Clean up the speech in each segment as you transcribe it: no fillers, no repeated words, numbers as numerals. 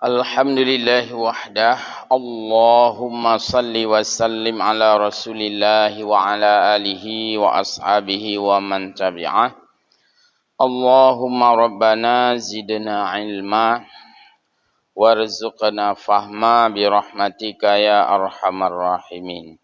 Alhamdulillah wahdah. Allahumma salli wa sallim ala rasulillah wa ala alihi wa ashabihi wa man tabi'ah. Allahumma rabbana zidna ilma warzuqna fahma birahmatika ya arhamar rahimin.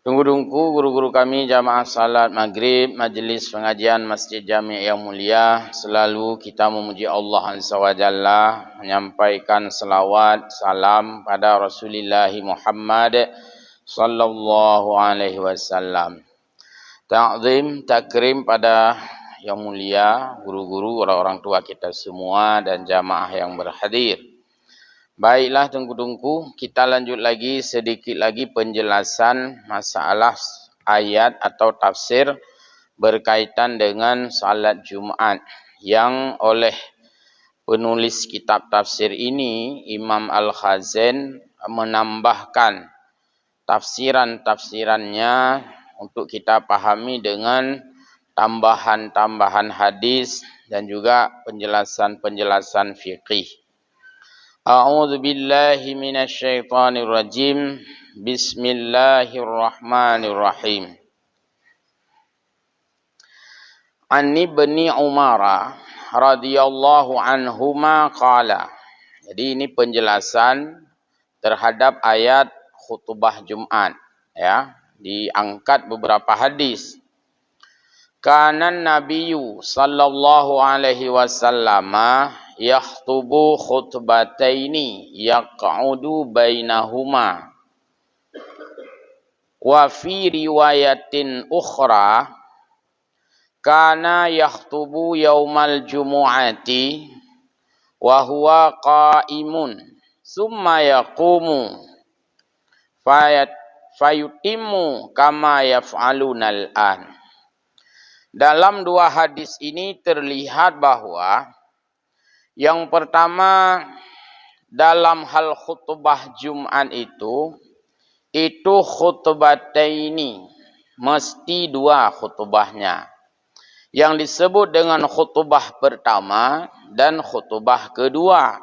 Tunggu-tunggu guru-guru kami jamaah salat maghrib, majlis pengajian Masjid Jami' yang mulia, selalu kita memuji Allah Azza wa Jalla, menyampaikan selawat, salam pada Rasulullah Muhammad sallallahu alaihi wasallam. Ta'zim, takrim pada yang mulia, guru-guru, orang-orang tua kita semua dan jamaah yang berhadir. Baiklah tunggu-tunggu, kita lanjut lagi sedikit lagi penjelasan masalah ayat atau tafsir berkaitan dengan salat Jumat yang oleh penulis kitab tafsir ini, Imam Al-Khazin, menambahkan tafsiran-tafsirannya untuk kita pahami dengan tambahan-tambahan hadis dan juga penjelasan-penjelasan fiqih. A'udzu billahi minasy syaithanir rajim. Bismillahirrahmanirrahim. An Ibni Umar radhiyallahu anhuma qala. Jadi ini penjelasan terhadap ayat khutbah Jumat, ya. Diangkat beberapa hadis. Kana Nabiyyu sallallahu alaihi wasallam yakhtubu khutbataini yaq'udu bainahuma. Wa fi riwayatin ukhra kana yakhtubu yaumal jumu'ati wa huwa qa'imun summa yaqumu fayutimmu kama yaf'aluna al-an. Dalam dua hadis ini terlihat bahwa yang pertama dalam hal khutbah Jumat itu khutbataini, mesti dua khutbahnya. Yang disebut dengan khutbah pertama dan khutbah kedua.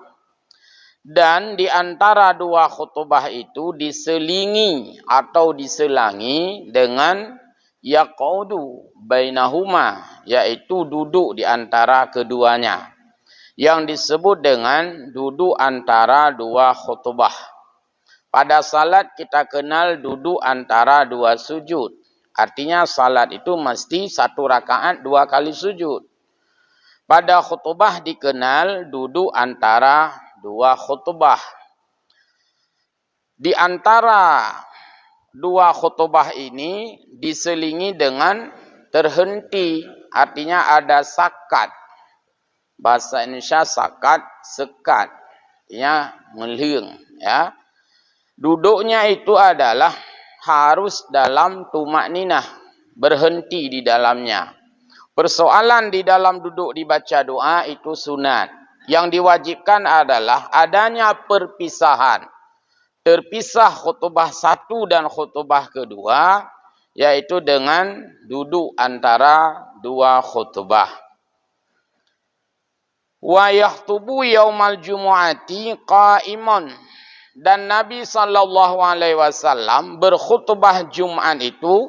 Dan di antara dua khutbah itu diselingi atau diselangi dengan yaqudu bainahuma, yaitu duduk di antara keduanya, yang disebut dengan duduk antara dua khutbah. Pada salat kita kenal duduk antara dua sujud, artinya salat itu mesti satu rakaat dua kali sujud. Pada khutbah dikenal duduk antara dua khutbah. Di antara dua khutbah ini diselingi dengan terhenti, artinya ada sakat. Bahasa Indonesia sakat, sekat, artinya ngeleng, ya. Duduknya itu adalah harus dalam tumakninah, berhenti di dalamnya. Persoalan di dalam duduk dibaca doa itu sunat. Yang diwajibkan adalah adanya perpisahan. Terpisah khutbah satu dan khutbah kedua, yaitu dengan duduk antara dua khutbah. Wa yakhtubu yaumal jumu'ati qa'iman. Dan Nabi sallallahu alaihi wasallam berkhutbah Jumat itu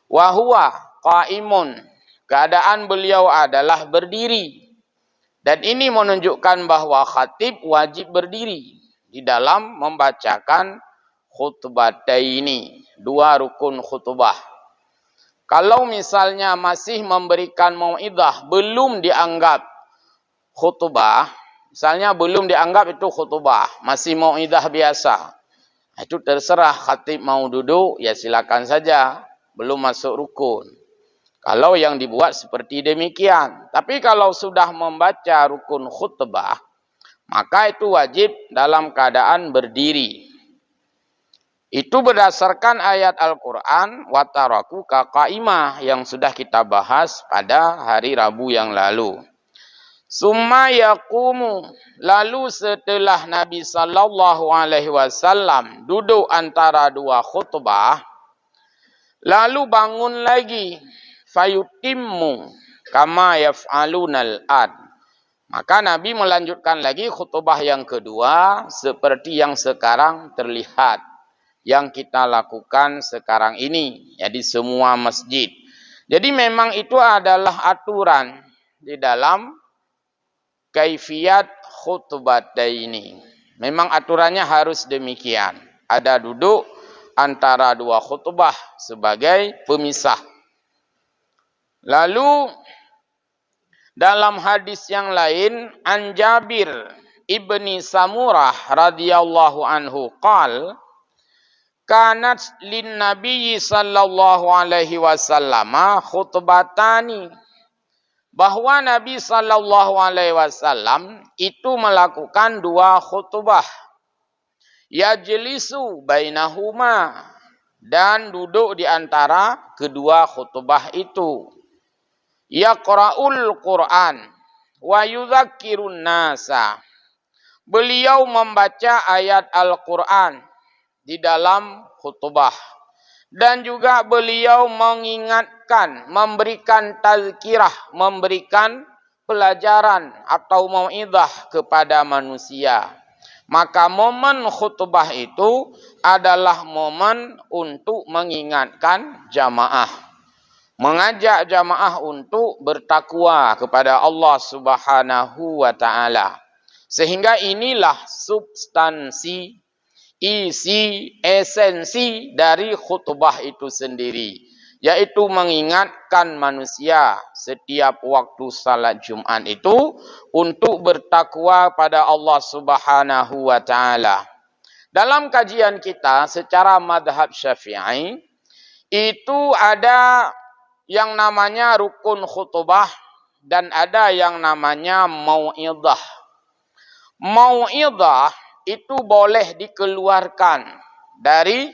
wa huwa qa'imun. Keadaan beliau adalah berdiri. Dan ini menunjukkan bahwa khatib wajib berdiri di dalam membacakan khutbataini, dua rukun khutbah. Kalau misalnya masih memberikan mau'idhah belum dianggap khutbah, misalnya belum dianggap itu khutbah, masih mau'idhah biasa, itu terserah khatib mau duduk, ya silakan saja, belum masuk rukun. Kalau yang dibuat seperti demikian. Tapi kalau sudah membaca rukun khutbah, maka itu wajib dalam keadaan berdiri. Itu berdasarkan ayat Al-Quran, wataraku kaqaimah, yang sudah kita bahas pada hari Rabu yang lalu. Summa yaqumu, lalu setelah Nabi sallallahu alaihi wasallam duduk antara dua khutbah, lalu bangun lagi, fayutimmu kama yaf'alunal ad, Maka Nabi melanjutkan lagi khutbah yang kedua seperti yang sekarang terlihat. Yang kita lakukan sekarang ini. Ya, di semua masjid. Jadi memang itu adalah aturan di dalam kaifiyat khutbataini. Memang aturannya harus demikian. Ada duduk antara dua khutbah sebagai pemisah. Lalu dalam hadis yang lain, an Jabir ibni Samurah radhiyallahu anhu qala, kanat lin nabiyyi sallallahu alaihi wasallam khutbatani, bahwa Nabi sallallahu alaihi wasallam itu melakukan dua khutbah, yajlisu bainahuma, dan duduk di antara kedua khutbah itu, yaqra'ul Qur'an wa yudzakkirun nasa, beliau membaca ayat Al-Qur'an di dalam khutbah dan juga beliau mengingatkan, memberikan tazkirah, memberikan pelajaran atau mau'izah kepada manusia. Maka momen khutbah itu adalah momen untuk mengingatkan jamaah, mengajak jamaah untuk bertakwa kepada Allah Subhanahu wa taala. Sehingga inilah substansi, isi, esensi dari khutbah itu sendiri, yaitu mengingatkan manusia setiap waktu salat Jumat itu untuk bertakwa pada Allah Subhanahu wa taala. Dalam kajian kita secara madhab Syafi'i, itu ada yang namanya rukun khutbah dan ada yang namanya mau'izah. Mau'izah itu boleh dikeluarkan dari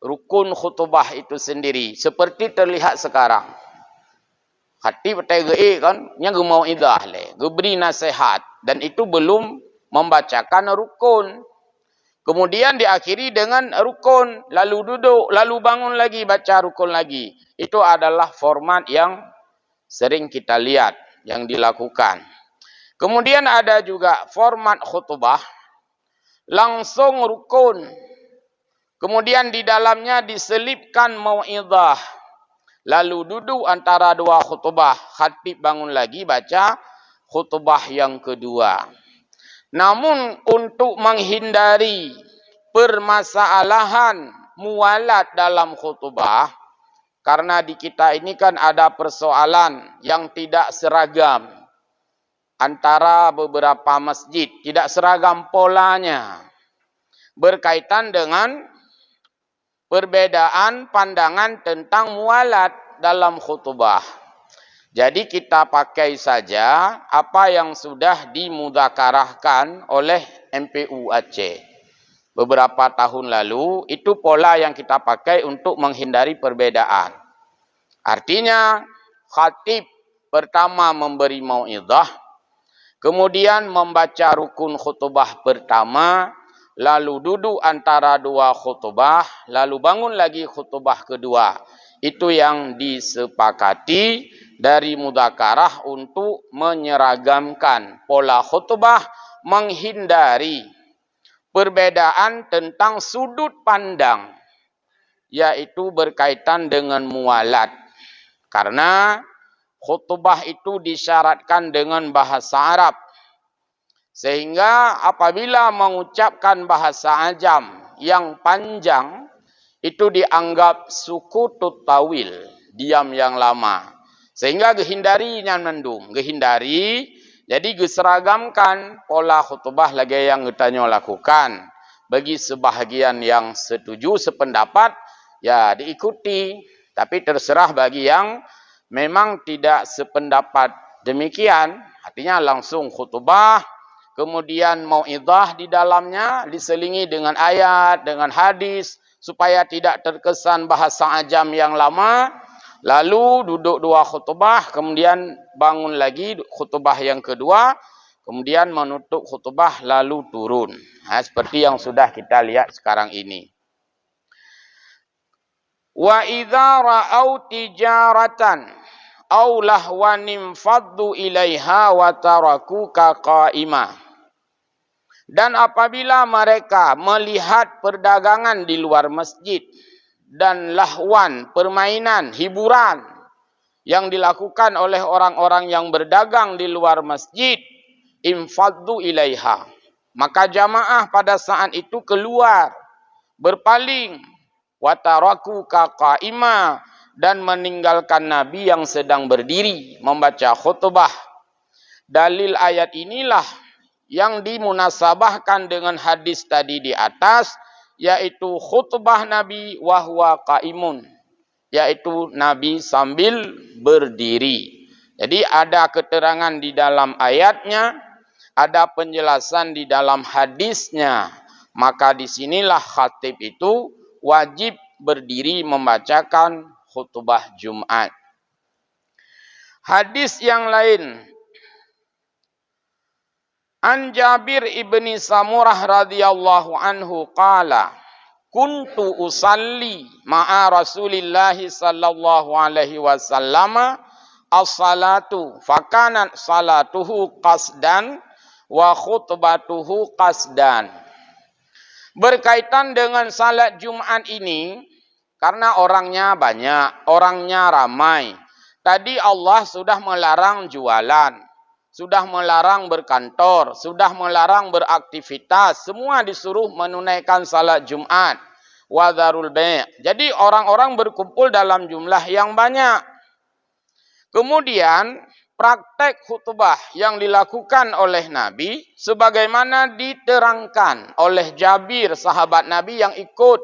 rukun khutbah itu sendiri. Seperti terlihat sekarang. Khatib TGI kan, nya mau'izah le, beri nasihat, dan itu belum membacakan rukun. Kemudian diakhiri dengan rukun, lalu duduk, lalu bangun lagi, baca rukun lagi. Itu adalah format yang sering kita lihat, yang dilakukan. Kemudian ada juga format khutbah, langsung rukun. Kemudian di dalamnya diselipkan mau'izah. Lalu duduk antara dua khutbah, khatib bangun lagi, baca khutbah yang kedua. Namun untuk menghindari permasalahan mualat dalam khutbah, karena di kita ini kan ada persoalan yang tidak seragam antara beberapa masjid, tidak seragam polanya, berkaitan dengan perbedaan pandangan tentang mualat dalam khutbah. Jadi kita pakai saja apa yang sudah dimudzakarahkan oleh MPU Aceh beberapa tahun lalu. Itu pola yang kita pakai untuk menghindari perbedaan. Artinya khatib pertama memberi mau'izah, kemudian membaca rukun khutbah pertama, lalu duduk antara dua khutbah, lalu bangun lagi khutbah kedua. Itu yang disepakati dari mudzakarah untuk menyeragamkan pola khutbah, menghindari perbedaan tentang sudut pandang, yaitu berkaitan dengan mualat. Karena khutbah itu disyaratkan dengan bahasa Arab. Sehingga apabila mengucapkan bahasa ajam yang panjang, itu dianggap sukutut tawil, diam yang lama. Sehingga gehindari yang mendung, gehindari, jadi geseragamkan pola khutbah lagi yang kita lakukan. Bagi sebahagian yang setuju, sependapat, ya diikuti. Tapi terserah bagi yang memang tidak sependapat demikian, artinya langsung khutbah, kemudian mau'izah di dalamnya diselingi dengan ayat, dengan hadis, supaya tidak terkesan bahasa ajam yang lama. Lalu duduk dua khutbah, kemudian bangun lagi khutbah yang kedua, kemudian menutup khutbah lalu turun. Seperti yang sudah kita lihat sekarang ini. Wa idza ra'au tijaratan aw lahwanim faddu ilaiha wa tarakuka qa'ima. Dan apabila mereka melihat perdagangan di luar masjid dan lahwan, permainan, hiburan yang dilakukan oleh orang-orang yang berdagang di luar masjid, infaddu ilaiha, maka jamaah pada saat itu keluar, berpaling, wa tarakuka qa'ima, dan meninggalkan Nabi yang sedang berdiri membaca khutbah. Dalil ayat inilah yang dimunasabahkan dengan hadis tadi di atas, yaitu khutbah Nabi wa huwa qaimun, yaitu Nabi sambil berdiri. Jadi ada keterangan di dalam ayatnya, ada penjelasan di dalam hadisnya. Maka disinilah khatib itu wajib berdiri membacakan khutbah Jumat. Hadis yang lain, An Jabir ibni Samurah radhiyallahu anhu qala, kuntu usalli ma'a Rasulillah sallallahu alaihi wasallam as-salatu fakanat salatuhu qasdan wa khutbatuhu qasdan. Berkaitan dengan salat Jumat ini, karena orangnya banyak, orangnya ramai. Tadi Allah sudah melarang jualan, sudah melarang berkantor, sudah melarang beraktivitas. Semua disuruh menunaikan salat Jumat. Wa dzarul bai'. Jadi orang-orang berkumpul dalam jumlah yang banyak. Kemudian praktek khutbah yang dilakukan oleh Nabi sebagaimana diterangkan oleh Jabir, sahabat Nabi yang ikut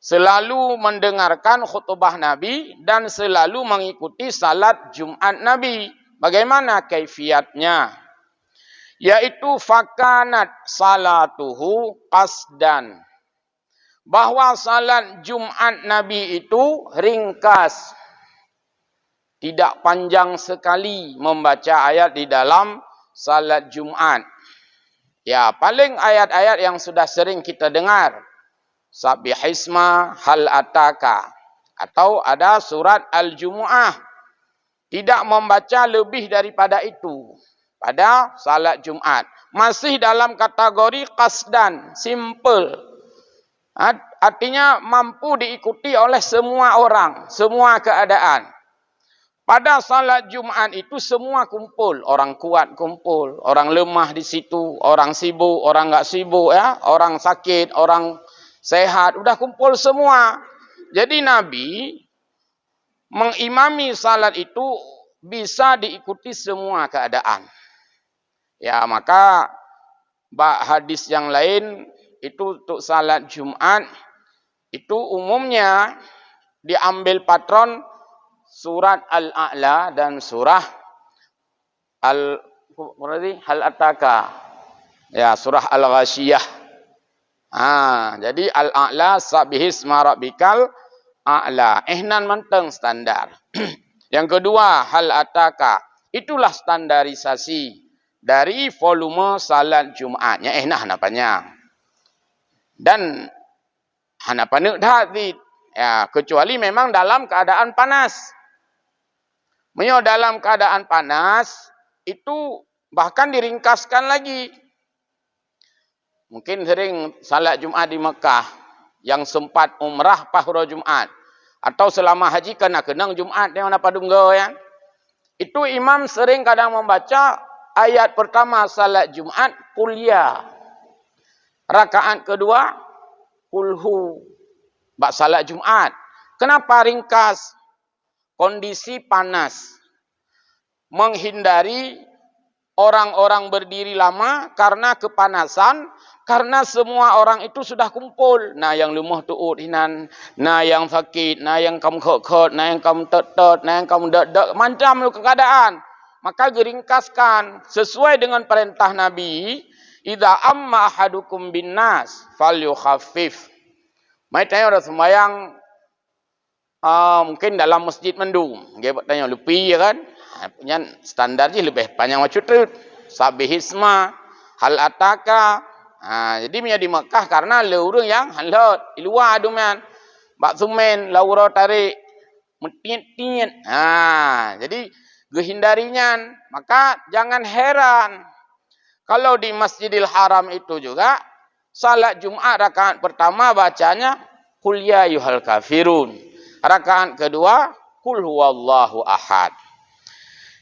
selalu mendengarkan khutbah Nabi dan selalu mengikuti salat Jumat Nabi. Bagaimana kaifiatnya? Yaitu fakanat salatuhu qasdan. Bahwa salat Jumat Nabi itu ringkas. Tidak panjang sekali membaca ayat di dalam salat Jumat. Ya, paling ayat-ayat yang sudah sering kita dengar. Sabbihisma hal ataka. Atau ada surat Al-Jumu'ah. Tidak membaca lebih daripada itu pada salat Jumat. Masih dalam kategori qasdan, simple. Artinya mampu diikuti oleh semua orang, semua keadaan. Pada salat Jumat itu semua kumpul. Orang kuat kumpul, orang lemah di situ, orang sibuk, orang enggak sibuk, ya, orang sakit, orang sehat, udah kumpul semua. Jadi Nabi mengimami salat itu bisa diikuti semua keadaan. Ya, maka hadis yang lain itu untuk salat Jumat itu umumnya diambil patron surat Al-A'la dan surah Hal Ataka. Ya, surah Al-Ghasyiyah. Jadi Al-A'la sabbihisma rabbikal a'la. Ihnan menteng standar. Yang kedua, Hal Ataka. Itulah standarisasi dari volume salat Jumatnya. Ihnah napanya. Dan hanapanuk hadid. Ya, kecuali memang dalam keadaan panas. Menyo dalam keadaan panas itu bahkan diringkaskan lagi. Mungkin sering salat Jumat di Mekah yang sempat umrah pahura Jumat atau selama haji kena kenang Jumat yang apa dunggo ya. Itu imam sering kadang membaca ayat pertama salat Jumat kuliah. Rakaat kedua kulhu. Bak salat Jumat. Kenapa ringkas? Kondisi panas. Menghindari orang-orang berdiri lama karena kepanasan. Karena semua orang itu sudah kumpul. Nah yang lemah tu hinan. Nah yang sakit. Nah yang kamu khot-khot. Nah yang kamu tet-tet. Nah yang kamu dek-dek. Macam lu keadaan. Maka geringkaskan. Sesuai dengan perintah Nabi. Idza amma ahadukum bin nas. Fal yukhaffif. Mai tanya orang sembahyang. Mungkin dalam masjid mendung. Dia bertanya lupi ya kan. Punya standar je lebih panjang macam tu. Sabbihisma. Hal ataka. Jadi punya di Mekah karena le urang yang halat. Di luar tu man. Bak sumen. Laura tarik. metit-tit. Jadi gehindarinya. Maka jangan heran kalau di Masjidil Haram itu juga salat Jumat rakaat pertama bacanya Qul ya ayyuhal kafirun. Rakaat kedua Qul huwallahu ahad.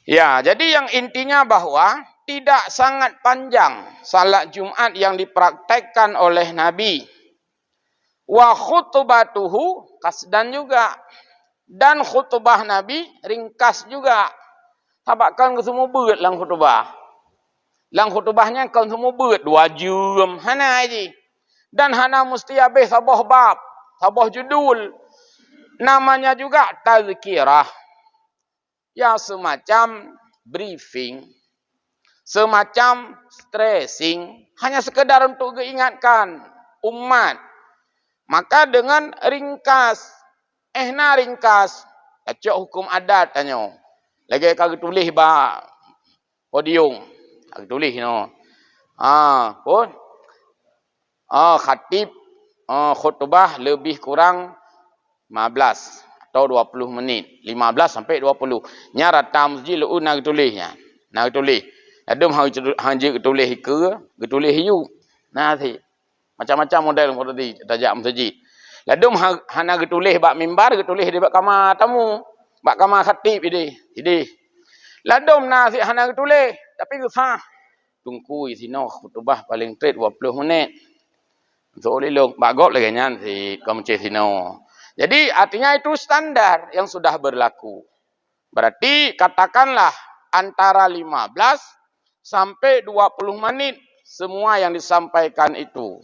Ya, jadi yang intinya bahwa tidak sangat panjang salat Jumat yang dipraktekkan oleh Nabi. Wa khutbatuhu kasdan juga. Dan khutbah Nabi ringkas juga. Habakkan ke semua berat lang khutbah. Lang khutbahnya kan semua berat 2 jam. Hana aja. Dan hana mesti habis sabah bab. Sabah judul. Namanya juga tazkirah. Yang semacam briefing. Semacam stressing. Hanya sekedar untuk mengingatkan umat. Maka dengan ringkas. Ringkas. Acok hukum adat tanya. Lagi kau tulis ba podium. Kau tulis no. Pun. Khatib khutbah lebih kurang 15 atau 20 menit. 15 sampai 20. Nya rata masjid lu nak tulisnya. Nak tulis. Adum hang tulis ke tulis hiu. Nah si. Macam-macam model tadi tajak masjid. Ladum hana getulis bak mimbar, getulis di bak kamar tamu, bak kamar khatib ini. Ladum na si hana getulis, tapi gesah. Tungku isino khutbah paling tret 20 menit. So lilung bagok lagi nyan si komce sino. Jadi artinya itu standar yang sudah berlaku. Berarti katakanlah antara 15 sampai 20 menit semua yang disampaikan itu.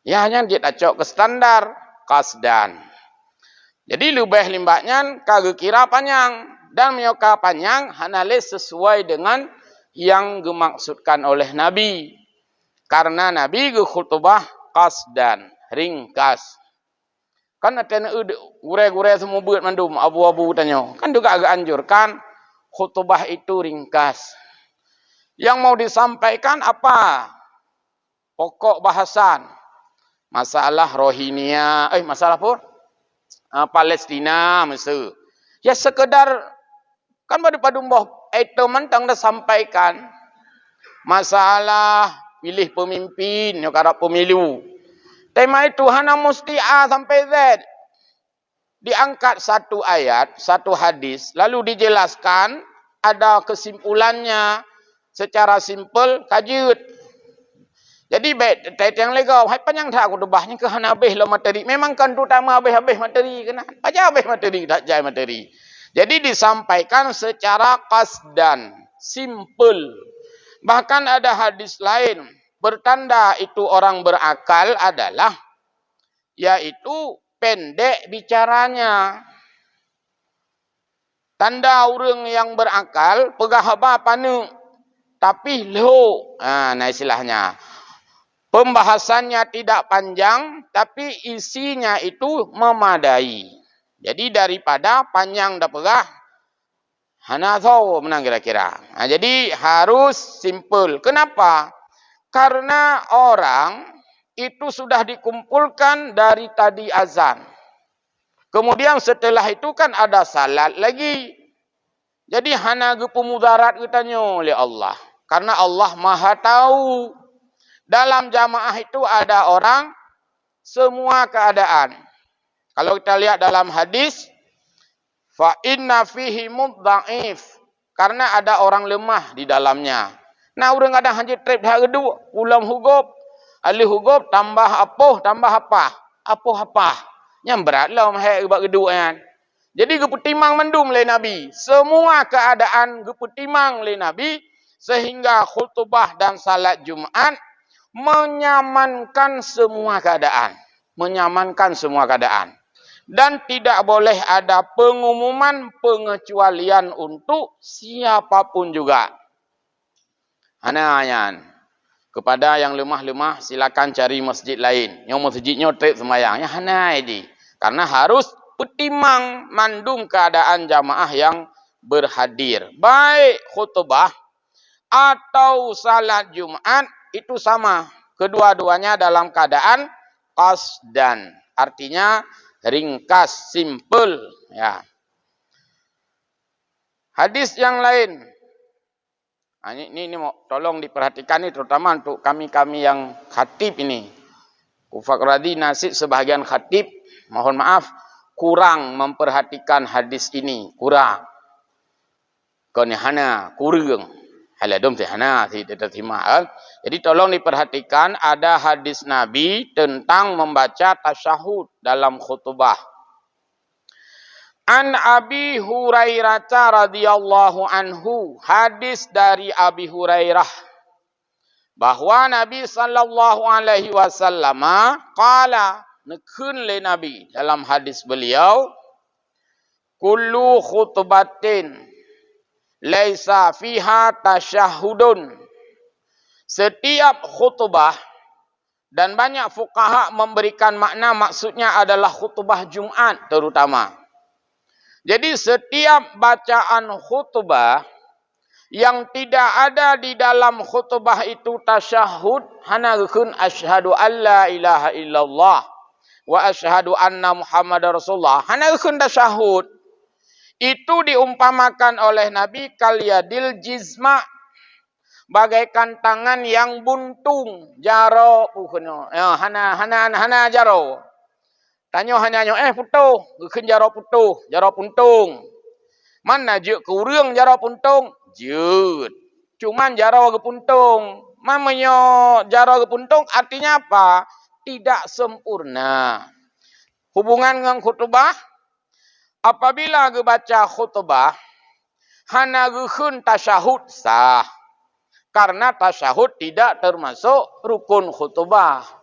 Ya hanya dia acok ke standar kasdan. Jadi lebih limbaknya kagak kira panjang dan meyoka panjang hanalis sesuai dengan yang dimaksudkan oleh Nabi. Karena Nabi khutbah kasdan, ringkas. Kan ada gure-gure semua buat mandum abu-abu tanya. Kan juga agak anjurkan khutbah itu ringkas. Yang mau disampaikan apa? Pokok bahasan. Masalah Rohingya, masalah apa? Palestina, Mesir. Ya sekedar, kan pada mbah itu mentang dah sampaikan. Masalah pilih pemimpin, yang karena pemilu. Tema itu hana mesti A sampai Z. Diangkat satu ayat, satu hadis, lalu dijelaskan, ada kesimpulannya secara simpel, kajut. Jadi baik yang legau, hai panjang tak aku debahnya ke hana habis lo materi. Memang kan terutama habis materi kena. Aja habis materi tak jai materi. Jadi disampaikan secara qasdan, simple. Bahkan ada hadis lain bertanda itu orang berakal adalah yaitu pendek bicaranya. Tanda orang yang berakal pegah apa panu tapi lo. Nah istilahnya. Pembahasannya tidak panjang, tapi isinya itu memadai. Jadi daripada panjang dah pegah, hana tahu menang kira-kira. Nah, jadi harus simple. Kenapa? Karena orang itu sudah dikumpulkan dari tadi azan. Kemudian setelah itu kan ada salat lagi. Jadi hana gepemudarat katanya oleh Allah. Karena Allah Maha tahu. Dalam jamaah itu ada orang semua keadaan. Kalau kita lihat dalam hadis, fa inna fihi mudha'if. Karena ada orang lemah di dalamnya. Nah, orang ada hanjit trip dah kedua, ulam hugop, ahli hugop tambah apa? Apa? Yang beratlah mahai ubak kedua kan. Jadi gepetimang mendum le Nabi. Semua keadaan gepetimang le Nabi sehingga khutbah dan salat Jumat menyamankan semua keadaan. Dan tidak boleh ada pengumuman pengecualian untuk siapapun juga. Hanya kepada yang lemah-lemah silakan cari masjid lain. Yang masjidnya trip semayangnya hana ini. Karena harus petimang mandum keadaan jamaah yang berhadir. Baik khutbah atau salat Jumat itu sama. Kedua-duanya dalam keadaan qasdan. Artinya ringkas, simple. Ya. Hadis yang lain. Ini tolong diperhatikan ini terutama untuk kami-kami yang khatib ini. Ufakradi nasib sebahagian khatib, mohon maaf, kurang memperhatikan hadis ini. Kurang. Hana kurang. Haladum hana tidak terima. Jadi tolong diperhatikan ada hadis Nabi tentang membaca tasyahud dalam khutbah. An Abi Hurairah radhiyallahu anhu, hadis dari Abi Hurairah bahwa Nabi sallallahu alaihi wasallam qala, nekun le Nabi dalam hadis beliau, kullu khutbatin laisa fiha tasyahudun, setiap khutbah, dan banyak fuqaha memberikan makna maksudnya adalah khutbah Jumat terutama. Jadi setiap bacaan khutbah yang tidak ada di dalam khutbah itu tasyahud, hanagun asyhadu alla ilaha illallah wa asyhadu anna muhammadar rasulullah, hanagun tasyahud, itu diumpamakan oleh Nabi kalyadil jizma, bagaikan tangan yang buntung, jaro puhno, hana jaro. Tanya hanya putuh, gekeun jaro putuh, jaro puntung. Mana je kurang jaro puntung? Jeut. Cuman jaro ge puntung. Mamanya jaro ge puntung artinya apa? Tidak sempurna. Hubungan dengan khutbah, apabila ge baca khutbah, hana gekeun tasyahud sah. Karena tasyahud tidak termasuk rukun khutbah.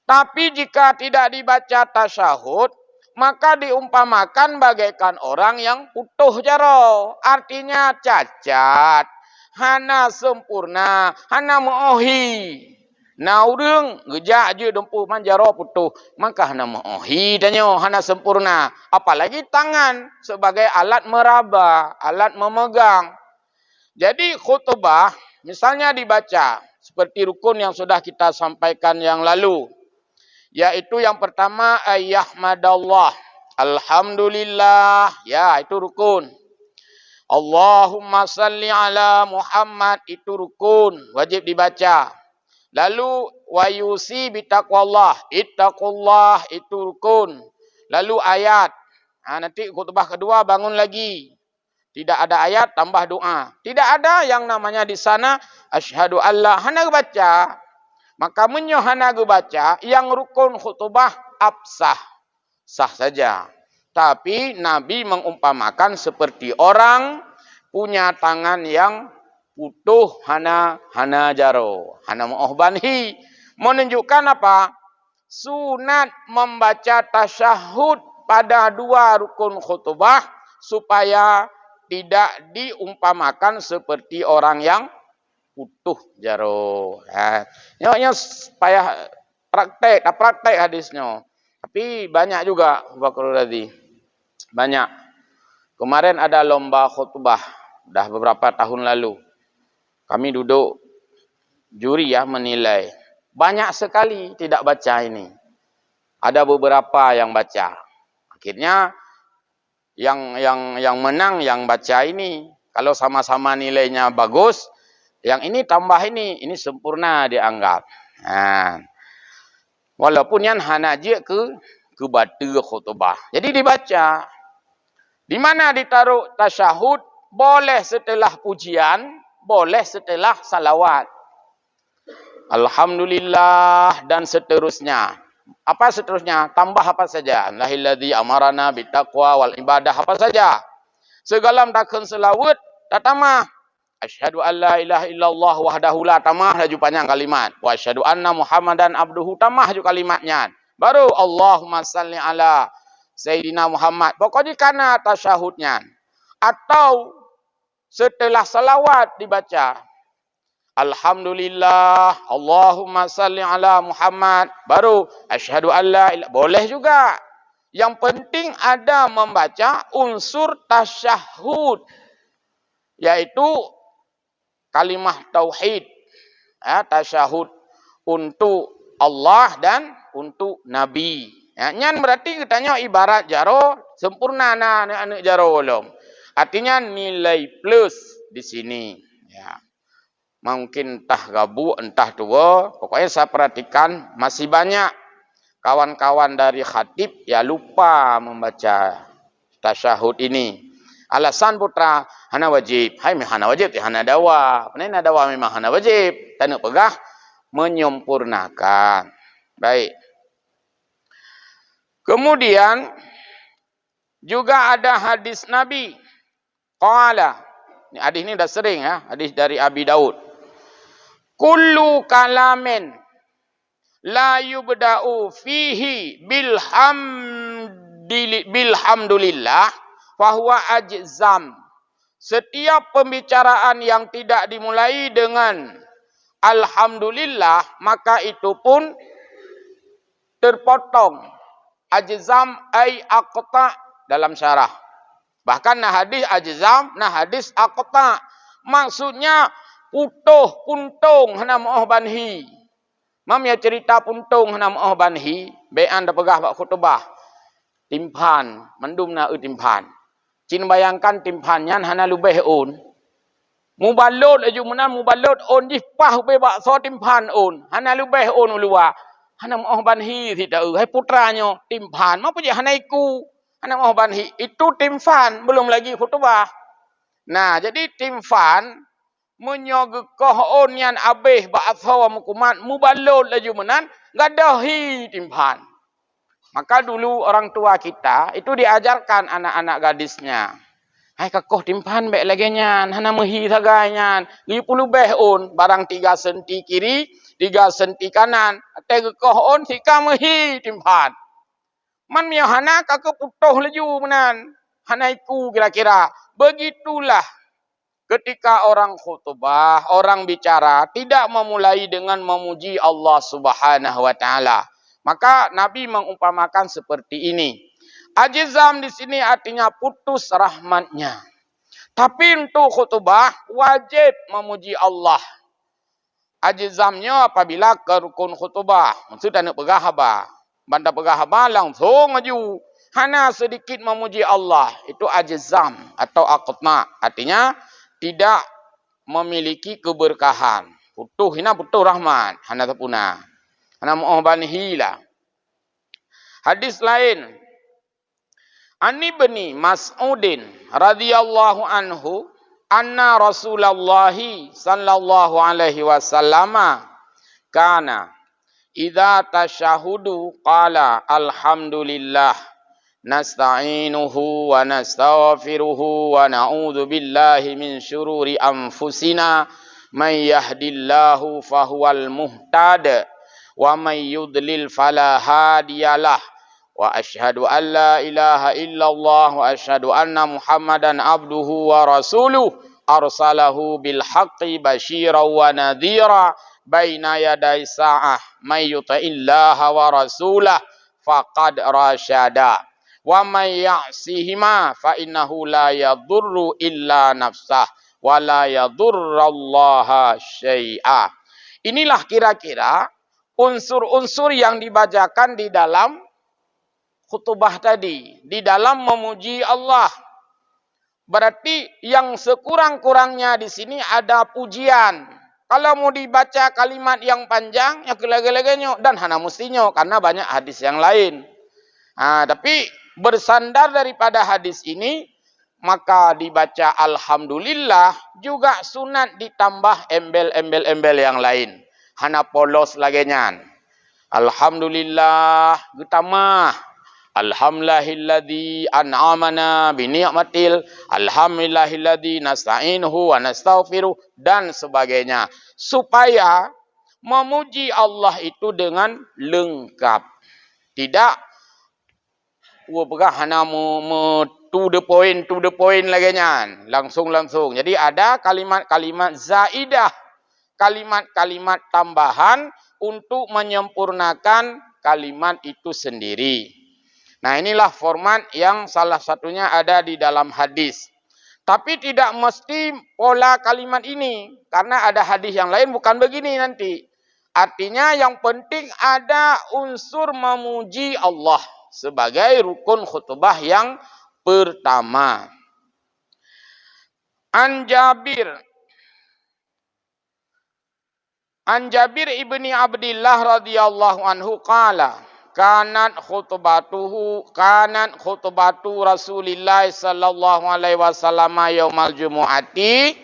Tapi jika tidak dibaca tasyahud, maka diumpamakan bagaikan orang yang putuh jaro. Artinya cacat, hana sempurna, hana muohi. Nah urang gejak je dempuh man jaro putuh, maka hana muohi danyo, hana sempurna. Apalagi tangan sebagai alat meraba, alat memegang. Jadi khutbah misalnya dibaca seperti rukun yang sudah kita sampaikan yang lalu. Yaitu yang pertama ayyahmadallah, alhamdulillah, ya itu rukun. Allahumma salli ala Muhammad, itu rukun, wajib dibaca. Lalu wa yusi bitaqwallah, ittaqullah, itu rukun. Lalu ayat. Nanti khutbah kedua bangun lagi. Tidak ada ayat, tambah doa. Tidak ada yang namanya di sana asyhadu alla, hana baca. Maka menyohana baca yang rukun khutbah absah, sah saja. Tapi Nabi mengumpamakan seperti orang punya tangan yang putuh, hana jaro, hana mu'ohbanhi. Menunjukkan apa? Sunat membaca tasyahud pada dua rukun khutbah supaya tidak diumpamakan seperti orang yang putuh jaro. Nyoknya supaya praktek hadisnya. Tapi banyak juga bakul tadi. Banyak. Kemarin ada lomba khutbah, dah beberapa tahun lalu. Kami duduk juri ya menilai. Banyak sekali tidak baca ini. Ada beberapa yang baca. Akhirnya yang menang yang baca ini. Kalau sama-sama nilainya bagus, yang ini tambah ini sempurna dianggap. Walaupun yang hana je ke batu khutbah. Jadi dibaca. Di mana ditaruh tasyahud? Boleh setelah pujian, boleh setelah salawat. Alhamdulillah dan seterusnya. Apa seterusnya? Tambah apa saja. Lahilladzi amarana bitaqwa wal ibadah, apa saja. Segala takkan selawat, tatamah. Asyhadu an la ilaha illallah wahdahu la, tamah laju panjang kalimat. Wa asyhadu anna Muhammadan abduhu, tamah laju kalimatnya. Baru Allahumma salli ala Sayyidina Muhammad. Pokoknya kana tasyahudnya. Atau setelah salawat dibaca. Alhamdulillah, Allahumma salli ala Muhammad. Baru asyhadu an la ilaha, boleh juga. Yang penting ada membaca unsur tasyahud. Yaitu kalimah tauhid, tasyahud untuk Allah dan untuk Nabi. Nyan berarti katanya ibarat jaro sempurna anak jaro belum. Artinya nilai plus di sini. Ya. Mungkin entah gabuk, entah tua. Pokoknya saya perhatikan masih banyak kawan-kawan dari khatib ya lupa membaca tasyahud ini. Alasan putra hana wajib. Hai hana wajib ya hana dawa. Pernah dawa memang hana wajib. Tanah pegah menyempurnakan. Baik. Kemudian juga ada hadis Nabi. Qala. Ini hadis ini dah sering ya, hadis dari Abi Daud. Kullu kalamin la yubda'u fihi bilhamdulillah fahuwa ajzam. Setiap pembicaraan yang tidak dimulai dengan alhamdulillah, maka itu pun terpotong. Ajzam ay aqta dalam syarah. Bahkan nah hadis ajzam, nah hadis aqta. Maksudnya putuh, puntung, hana mo'oh banhi. Mam ya cerita puntung, hana mo'oh banhi. Be'an da pegah bak khutbah. Timpan, mendum na timpan. Cin bayangkan timpannya hana lubeh un. Mubalot aju menan mubalot on jipah be bakso timpan on. Hana lubeh on ulua. Hana mo'oh banhi tidak hai putranya timpan. Mau punya hana iku. Hana mo'oh banhi itu timpan, belum lagi khutbah. Nah, jadi timpan menyogekoh on yan abeh bakso mukumat mubalot aju menan gadahi timpan. Maka dulu orang tua kita itu diajarkan anak-anak gadisnya. Hai kakoh timpan bek lagenyan, hana mehi sagaian. 50 beh on, barang 3 senti kiri, 3 senti kanan. Ate gekoh on sika mehi timpan. Man mia hana kakak putoh laju menan. Hana iku kira-kira. Begitulah ketika orang khutbah, orang bicara tidak memulai dengan memuji Allah Subhanahu wa taala. Maka Nabi mengumpamakan seperti ini. Ajzam di sini artinya putus rahmatnya. Tapi untuk khutbah wajib memuji Allah. Ajzamnya apabila ke rukun khutbah. Maksudnya nak pegah haba. Banda pegah haba langsung maju. Hana sedikit memuji Allah. Itu ajzam atau aqtna. Artinya tidak memiliki keberkahan. Putuh hina putuh rahmat. Hana terpuna. Hana mu'oh banhi lah. Hadis lain. Ani bani Mas'udin radhiyallahu anhu anna Rasulullah sallallahu alaihi wasallam kana idza tasyahudu qala alhamdulillah nasta'inuhu wa nastaghfiruhu wa na'udzu billahi min syururi anfusina may yahdillahu fahuwal muhtad wa may yudlil fala hadiyalah. Wa asyhadu an la ilaha illallah wa asyhadu anna Muhammadan abduhu wa rasuluh arsalahu bil haqqi basyiran wa nadhira baina yaday sa'ah may yuti'illaha wa rasulah faqad rasyada wa may ya'sihima fa innahu la yadurru illa nafsah wa la yadurrallaha syai'a. Inilah kira-kira unsur-unsur yang dibacakan di dalam khutbah tadi, di dalam memuji Allah. Berarti yang sekurang-kurangnya di sini ada pujian. Kalau mau dibaca kalimat yang panjang, ya kelege-legenya dan hana mustinya karena banyak hadis yang lain. Tapi bersandar daripada hadis ini, maka dibaca alhamdulillah juga sunat ditambah embel-embel yang lain. Hana polos lagenyan. Alhamdulillah utama. Alhamdulillahilladzi an'amana bi ni'matil, alhamdulillahilladzi nasta'inuhu wa nastaghfiruh dan sebagainya, supaya memuji Allah itu dengan lengkap. Tidak hana to the point lagi nyan, langsung. Jadi ada kalimat-kalimat zaidah, kalimat-kalimat tambahan untuk menyempurnakan kalimat itu sendiri. Nah, inilah format yang salah satunya ada di dalam hadis. Tapi tidak mesti pola kalimat ini. Karena ada hadis yang lain bukan begini nanti. Artinya yang penting ada unsur memuji Allah sebagai rukun khutbah yang pertama. An Jabir ibni Abdillah radhiyallahu anhu qala kanat khutbatu Rasulillah sallallahu alaihi wasallam yaumal jumu'ati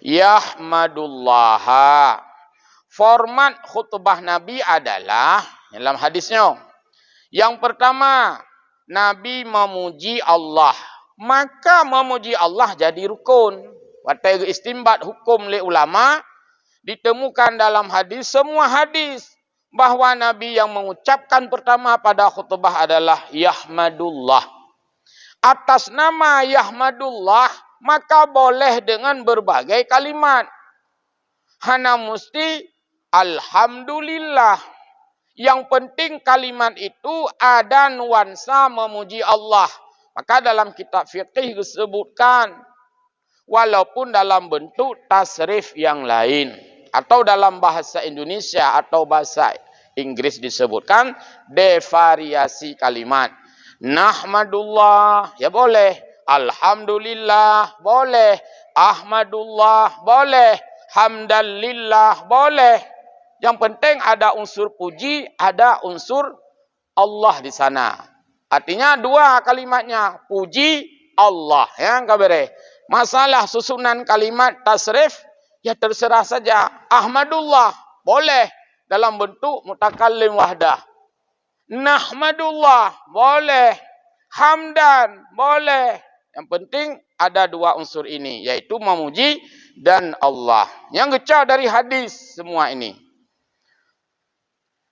yahmadullah. Format khutbah Nabi adalah dalam hadisnya. Yang pertama, Nabi memuji Allah. Maka memuji Allah jadi rukun. Watai istimbat hukum oleh ulama ditemukan dalam hadis, semua hadis bahawa Nabi yang mengucapkan pertama pada khutbah adalah yahmadullah. Atas nama yahmadullah maka boleh dengan berbagai kalimat. Hana mesti alhamdulillah. Yang penting kalimat itu ada nuansa memuji Allah. Maka dalam kitab fiqih disebutkan walaupun dalam bentuk tasrif yang lain atau dalam bahasa Indonesia atau bahasa Inggris disebutkan devariasi kalimat. Nahmadullah ya boleh, alhamdulillah boleh, ahmadullah boleh, hamdalillah boleh. Yang penting ada unsur puji, ada unsur Allah di sana. Artinya dua kalimatnya, puji Allah. Ya, kabare. Masalah susunan kalimat tasrif, ya terserah saja. Ahmadullah, boleh dalam bentuk mutakallim wahdah. Nahmadullah, boleh. Hamdan, boleh. Yang penting ada dua unsur ini, yaitu memuji dan Allah. Yang gecah dari hadis semua ini.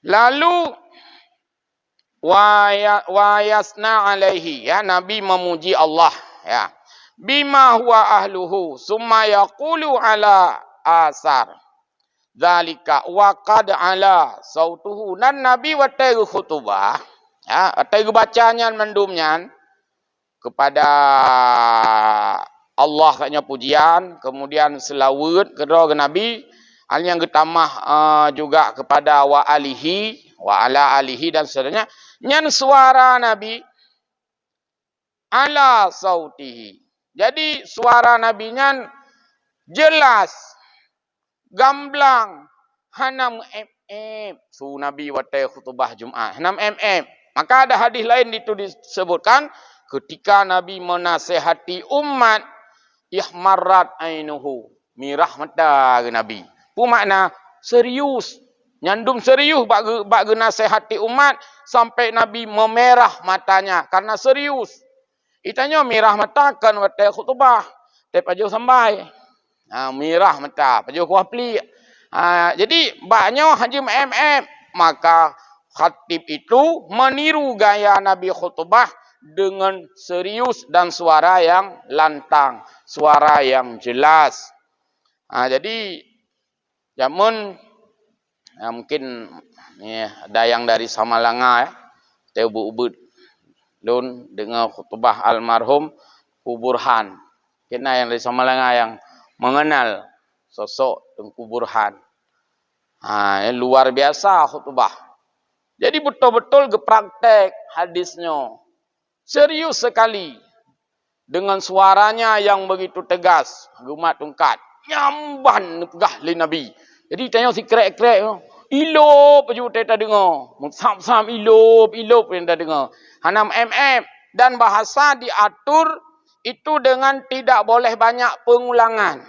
Lalu wayasna alaihi, ya, Nabi memuji Allah, ya, bima huwa ahluhu summa yaqulu ala asar zalika wa qad ala sautuhu. Dan Nabi watai khutbah, ya, watai bacanya mendumnya kepada Allah katnya pujian, kemudian selawat kedua ke Nabi. Hal yang ketamah juga kepada wa ala alihi dan seterusnya. Nyan suara Nabi ala sautihi. Jadi suara Nabi nyan jelas, gamblang, hanam su Nabi watai khutbah Jumat. Hanam Maka ada hadis lain itu disebutkan ketika Nabi menasihati umat ihmarat ainuhu, mirah mata Nabi. Pu makna serius, nyandum serius bak nasihati umat sampai Nabi memerah matanya karena serius. Itanya merah mata kan watai khutbah, tapi paju sampai. Merah mata, paju kuah pli. Jadi baknya haji maka khatib itu meniru gaya Nabi khutbah dengan serius dan suara yang lantang, suara yang jelas. Jadi jamun ya mungkin ya, ada yang dari Samalanga ya, Tebu Ubud lun dengan khutbah almarhum Kuburhan. Kena yang dari Samalanga yang mengenal sosok Tengku Burhan. Luar biasa khutbah. Jadi betul-betul gepraktek hadisnya. Serius sekali. Dengan suaranya yang begitu tegas. Gumat tungkat. Nyamban pegah li Nabi. Jadi tanya si krek-krek. Ilop je kita dengar. Sam-sam ilop yang kita dengar. Hanam dan bahasa diatur itu dengan tidak boleh banyak pengulangan.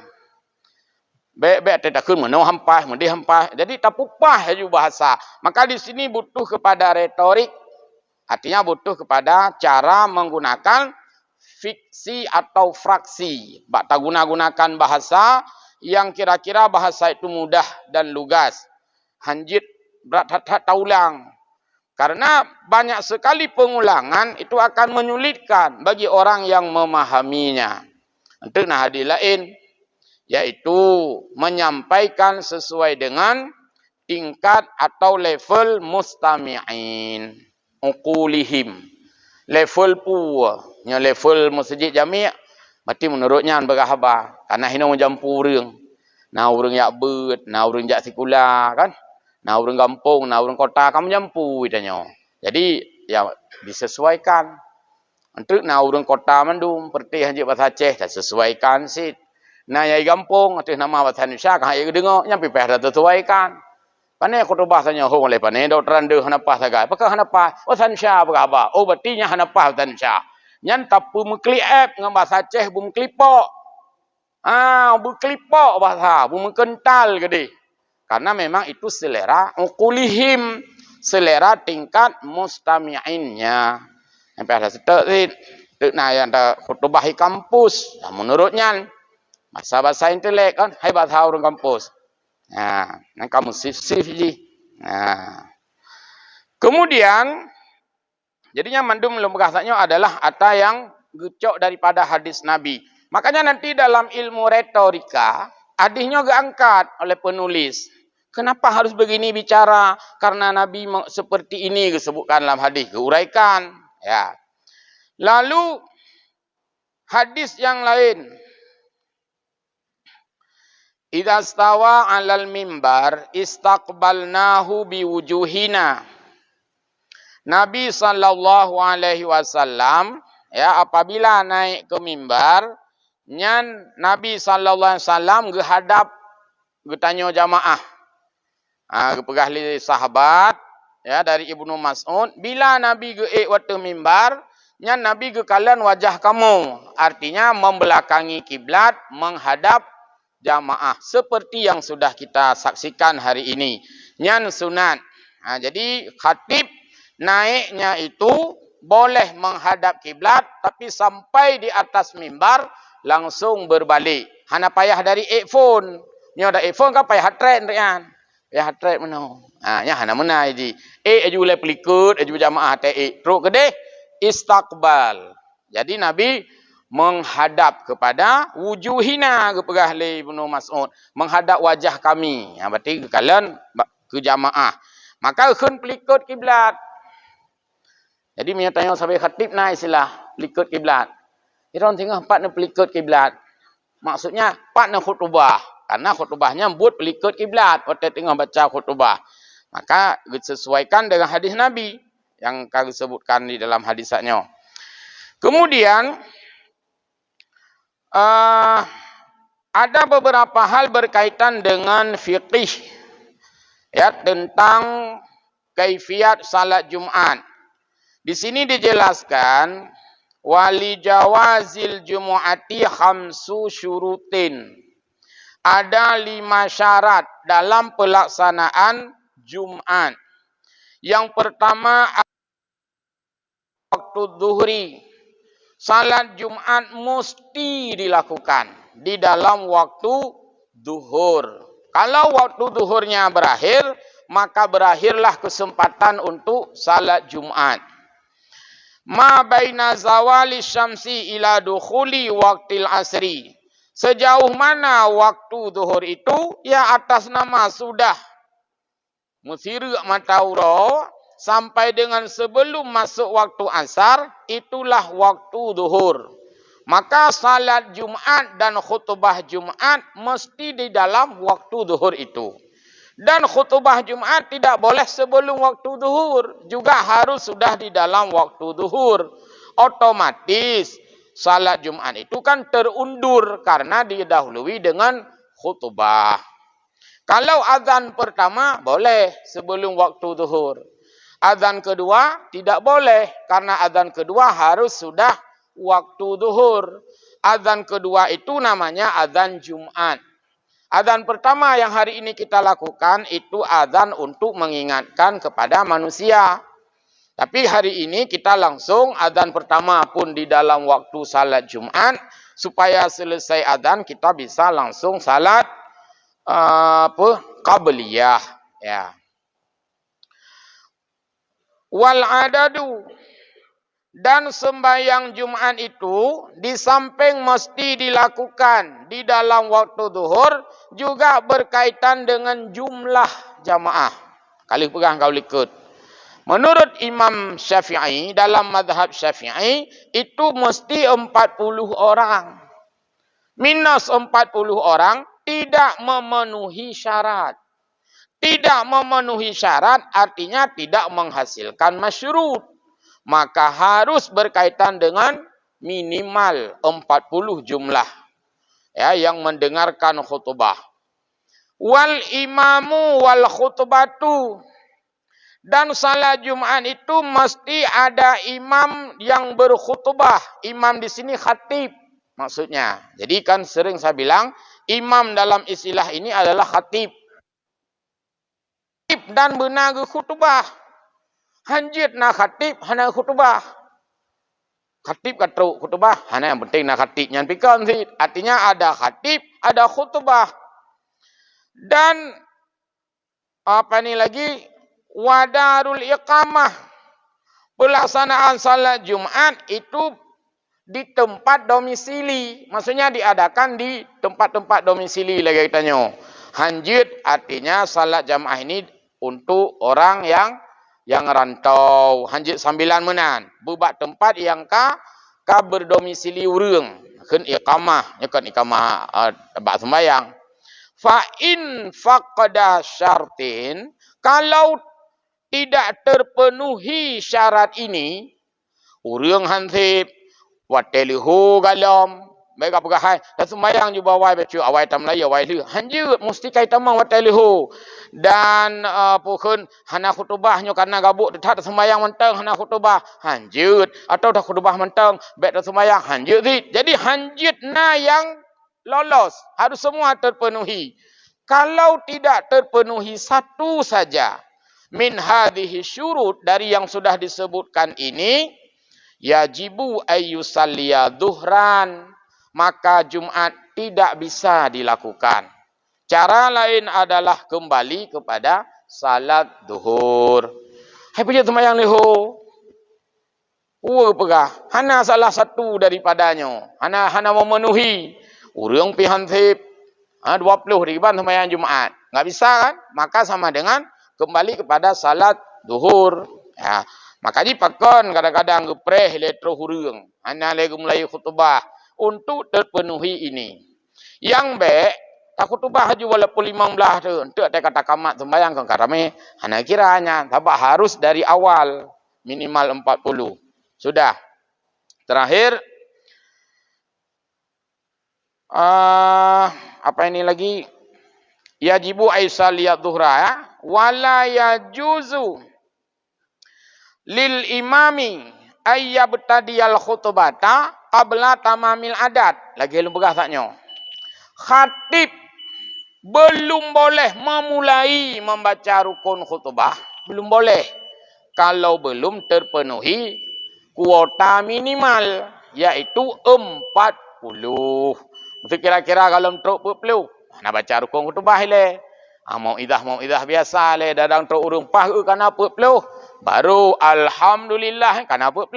Baik tidak kun menau hampas, mendih hampas. Jadi tapupah je bahasa. Maka di sini butuh kepada retorik. Artinya butuh kepada cara menggunakan fiksi atau fraksi. Tak gunakan bahasa yang kira-kira bahasa itu mudah dan lugas. Hanjit berat hat taulang. Karena banyak sekali pengulangan itu akan menyulitkan bagi orang yang memahaminya. Untuk hadis lain, yaitu menyampaikan sesuai dengan tingkat atau level mustami'in. Uqulihim. Level punya level masjid jami' berarti menurutnya berkhabar karena hina menjampu urang. Nah urang yak bet, nah urang jak sekula kan. Nah urang kampung, nah urang kota kamu jampu itanya. Jadi ya disesuaikan. Untuk nah urang kota mendum perti hanjit bahasa Aceh dah sesuaikan sit. Nah, yai gampung atas nama Watan Syah kan yai dengar nyampe peh dah tertuaikan. Pane khutbah tanya ho oleh pane dokteran de hanapa sagai. Apakah hanapa? Watan Syah apa? Oh berarti hanapa Watan Syah. Nyan tapu mengkli app ngam bahasa Aceh bu mengklipok. Bu klipok bahasa, bu mengkental gede. Karena memang itu selera ukulihim, selera tingkat mustami'innya. Sampai ada setek sih. Tek na yang ada khutbah di kampus. Nah, menurutnya bahasa intelek kan hai bahasa orang kampus. Nah, kamu sif-sif je. Nah. Kemudian jadinya mandum lembagasanya adalah ada yang gecok daripada hadis Nabi. Makanya nanti dalam ilmu retorika, hadisnya diangkat oleh penulis. Kenapa harus begini bicara? Karena Nabi seperti ini disebutkan dalam hadis. Diuraikan. Ya. Lalu hadis yang lain. Idza stawa 'alal mimbar istaqbalnahu biwujuhina. Nabi sallallahu alaihi wasallam ya apabila naik ke mimbar nyan Nabi sallallahu alaihi wasallam gehadap getanya jamaah. Gepegah li sahabat ya dari Ibnu Mas'ud bila Nabi ge watu mimbar nyan Nabi ge kalian wajah kamu artinya membelakangi kiblat menghadap jamaah seperti yang sudah kita saksikan hari ini nyan sunat. Jadi khatib naiknya itu boleh menghadap kiblat tapi sampai di atas mimbar langsung berbalik. Hana payah dari iPhone. Nya ada iPhone kan payah hatret rian. Ya hatret meno. Nya hana menai ji. Aju le pelikut aju jamaah te teruk kedeh istiqbal. Jadi Nabi menghadap kepada wujuhina kepegah le Ibnu Mas'ud, menghadap wajah kami. Berarti kalian ke jamaah. Maka keun pelikut kiblat. Jadi menyatanya sampai khatib na istilah pelikut kiblat. Orang tengah partner pelikut kiblat. Maksudnya partner khutbah. Karena khutbahnya buat pelikut kiblat. Waktu tengah baca khutbah. Maka disesuaikan dengan hadis Nabi yang kami sebutkan di dalam hadisnya. Kemudian ada beberapa hal berkaitan dengan fiqih ya tentang kaifiat salat Jumat. Di sini dijelaskan wali jawazil jumu'ati khamsu syurutin. Ada 5 syarat dalam pelaksanaan Jumat. Yang pertama waktu zuhri. Salat Jumat mesti dilakukan di dalam waktu zuhur. Kalau waktu zuhurnya berakhir, maka berakhirlah kesempatan untuk salat Jumat. Ma baina zawali syamsi ila dukhuli waqtil asri. Sejauh mana waktu zuhur itu? Ya atas nama sudah musiru matauro sampai dengan sebelum masuk waktu asar, itulah waktu zuhur. Maka salat Jumat dan khutbah Jumat mesti di dalam waktu zuhur itu. Dan khutbah Jumat tidak boleh sebelum waktu zuhur. Juga harus sudah di dalam waktu zuhur. Otomatis salat Jumat itu kan terundur karena didahului dengan khutbah. Kalau azan pertama boleh sebelum waktu zuhur. Azan kedua tidak boleh karena azan kedua harus sudah waktu zuhur. Azan kedua itu namanya azan Jumat. Azan pertama yang hari ini kita lakukan itu azan untuk mengingatkan kepada manusia. Tapi hari ini kita langsung azan pertama pun di dalam waktu salat Jumat supaya selesai azan kita bisa langsung salat qabliyah ya. Wal adadu dan sembahyang Jumat itu di samping mesti dilakukan di dalam waktu zuhur juga berkaitan dengan jumlah jamaah. Kali pegang kau ikut. Menurut Imam Syafi'i dalam mazhab Syafi'i itu mesti 40 orang. Minus 40 orang tidak memenuhi syarat. Tidak memenuhi syarat artinya tidak menghasilkan masyruut. Maka harus berkaitan dengan minimal 40 jumlah. ya, yang mendengarkan khutbah. Wal imamu wal khutbatu, dan salat Jumat itu mesti ada imam yang berkhutbah. Imam di sini khatib maksudnya. Jadi kan sering saya bilang imam dalam istilah ini adalah khatib. Dan benar khutbah. Hanjit na khatib hana khutbah. Khatib kata khutbah hana yang penting na khatib nyan pikon sih. Artinya ada khatib, ada khutbah. Dan apa ni lagi? Wadarul iqamah, pelaksanaan salat Jumat itu di tempat domisili, maksudnya diadakan di tempat-tempat domisili lagi katanya. Hanjit artinya salat jamaah ini untuk orang yang rantau. Hanjit sambilan menan bubat tempat yang ka berdomisili urang keun iqamah, nyekan iqamah bak sembayang. Fa in faqada syartin, kalau tidak terpenuhi syarat ini, urang hansip watelihu galom mereka pegahai dan sembahyang juga awai baca awai tamlai awai li hanjut mesti kai tamang watelihu, dan pukun hana khutbahnya karena gabuk dah sembahyang mentang hana khutbah hanjut, atau dah khutbah mentang baik dah sembahyang hanjut. Jadi hanjut na yang lolos harus semua terpenuhi. Kalau tidak terpenuhi satu saja min hadhihi syurut dari yang sudah disebutkan ini, yajibu ayyusalliya duhran, maka Jumat tidak bisa dilakukan. Cara lain adalah kembali kepada salat duhur. Hai punya sembahyang leho. Pegah. Hana salah satu daripadanya. Hana memenuhi. Urang pihan sip 20 riban sembahyang Jumat. Enggak bisa kan? Maka sama dengan kembali kepada salat duhur. Ya. Makanya pakon kadang-kadang gepreh letro hurung. Hanya lagi mulai khutbah untuk terpenuhi ini. Yang baik tak khutbah haji walaupun 15 tu. Untuk ada kata kamat sembahyang kan karame. Hanya kiranya tapi harus dari awal minimal 40. Sudah. Terakhir apa ini lagi? Yajibu aisaliyat duhra ya. Wala yajuzu lil imami ayyabtadiyal khutbata qabla tamamil adat. Lagi belum pegasaknya. Khatib belum boleh memulai membaca rukun khutbah. Belum boleh. Kalau belum terpenuhi kuota minimal. Iaitu 40. Mesti kira-kira kalau truk 40. Nak baca rukun khutbah le. Mau idah biasa le. Dadang truk urung pah kana 40. Baru alhamdulillah kana 40.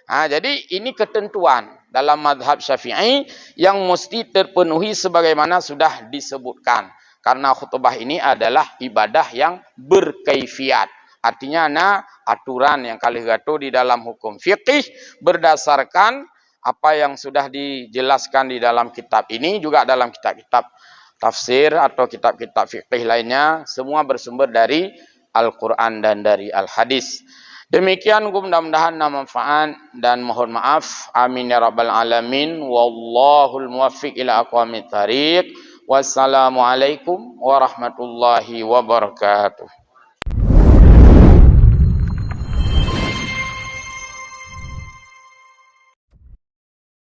Jadi ini ketentuan dalam mazhab Syafi'i yang mesti terpenuhi sebagaimana sudah disebutkan. Karena khutbah ini adalah ibadah yang berkaifiat. Artinya aturan yang kalih gato di dalam hukum fiqih berdasarkan apa yang sudah dijelaskan di dalam kitab ini, juga dalam kitab-kitab tafsir atau kitab-kitab fiqih lainnya, semua bersumber dari Al-Quran dan dari Al-Hadis. Demikian, mudah-mudahan manfaat dan mohon maaf. Amin ya rabbal alamin. Wallahul muwaffiq ila aqwamit thariq. Wassalamualaikum warahmatullahi wabarakatuh.